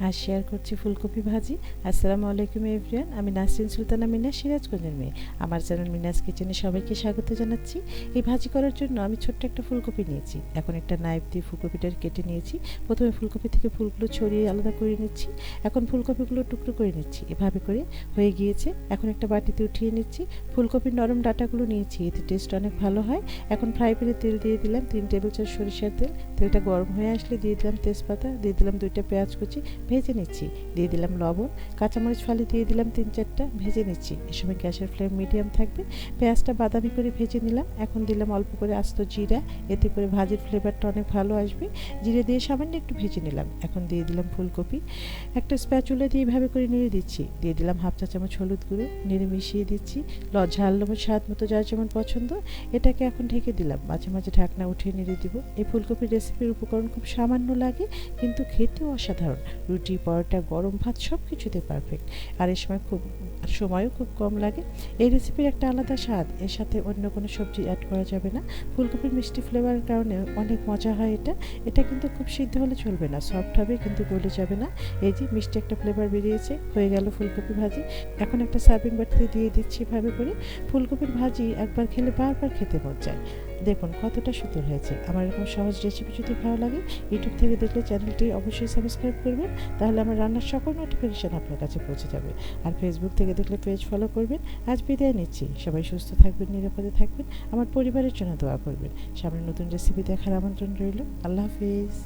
আজ শেয়ার করছি ফুলকপি ভাজি। আসসালামু আলাইকুম এভরিওয়ান, আমি নাসরিন সুলতানা মিনা, সিরাজগঞ্জের মেয়ে। আমার চ্যানেল মিনাস কিচেনে সবাইকে স্বাগত জানাচ্ছি। এই ভাজি করার জন্য আমি ছোট্ট একটা ফুলকপি নিয়েছি। এখন একটা নাইফ দিয়ে ফুলকপিটা কেটে নিয়েছি। প্রথমে ফুলকপি থেকে ফুলগুলো ছড়িয়ে আলাদা করে নিচ্ছি। এখন ফুলকপিগুলো টুকরো করে নিচ্ছি। এভাবে করে হয়ে গিয়েছে। এখন একটা বাটিতে উঠিয়ে নিচ্ছি। ফুলকপির নরম ডাঁটাগুলো নিয়েছি, এতে টেস্ট অনেক ভালো হয়। এখন ফ্রাই প্যানে তেল দিয়ে দিলাম 3 টেবিল চামচ সরিষার তেল। তেলটা গরম হয়ে আসলে দিয়ে দিলাম তেজপাতা, দিয়ে দিলাম 2টা পেঁয়াজ কুচি, ভেজে নিচ্ছি। দিয়ে দিলাম লবণ, কাঁচামরিচ ফালি দিয়ে দিলাম 3-4টা, ভেজে নিচ্ছি। এ সময় গ্যাসের ফ্লেম মিডিয়াম থাকবে। পেঁয়াজটা বাদামি করে ভেজে নিলাম। এখন দিলাম অল্প করে আস্ত জিরা, এতে করে ভাজির ফ্লেভারটা অনেক ভালো আসবে। জিরে দিয়ে সামান্য একটু ভেজে নিলাম। এখন দিয়ে দিলাম ফুলকপি। একটা স্প্যাচুলা দিয়ে এভাবে করে নেড়ে দিচ্ছি। দিয়ে দিলাম 1/2 চা চামচ হলুদ গুঁড়ো, নেড়ে মিশিয়ে দিচ্ছি। ঝাল লবণ স্বাদ মতো যার যেমন পছন্দ। এটাকে এখন ঢেকে দিলাম। মাঝে মাঝে ঢাকনা উঠিয়ে নেড়ে দিব। এই ফুলকপির রেসিপির উপকরণ খুব সামান্য লাগে, কিন্তু খেতেও অসাধারণ। রুটি, পরোটা, গরম ভাত সব কিছুতে পারফেক্ট। আর এই সময় সময়ও খুব কম লাগে। এই রেসিপির একটা আলাদা স্বাদ, এর সাথে অন্য কোনো সবজি অ্যাড করা যাবে না। ফুলকপির মিষ্টি ফ্লেভারের কারণে অনেক মজা হয় এটা। এটা কিন্তু খুব সিদ্ধ হলে চলবে না, সফট হবে কিন্তু গলে যাবে না। এই যে মিষ্টি একটা ফ্লেভার বেরিয়েছে, হয়ে গেল ফুলকপি ভাজি। এখন একটা সার্ভিং বাটিতে দিয়ে দিচ্ছি। এভাবে করে ফুলকপির ভাজি একবার খেলে বারবার খেতে মন চায়। দেখুন কতটা সুন্দর হয়েছে। আমার এরকম সহজ রেসিপি যদি ভালো লাগে, ইউটিউব থেকে দেখলে চ্যানেলটি অবশ্যই সাবস্ক্রাইব করবেন, তাহলে আমার রান্নার সকল নোটিফিকেশান আপনার কাছে পৌঁছে যাবে। আর ফেসবুক থেকে দেখলে পেজ ফলো করবেন। আজ বিদায় নিচ্ছি। সবাই সুস্থ থাকবেন, নিরাপদে থাকবেন, আমার পরিবারের জন্য দোয়া করবেন। সামনে নতুন রেসিপি দেখার আমন্ত্রণ রইল। আল্লাহ হাফিজ।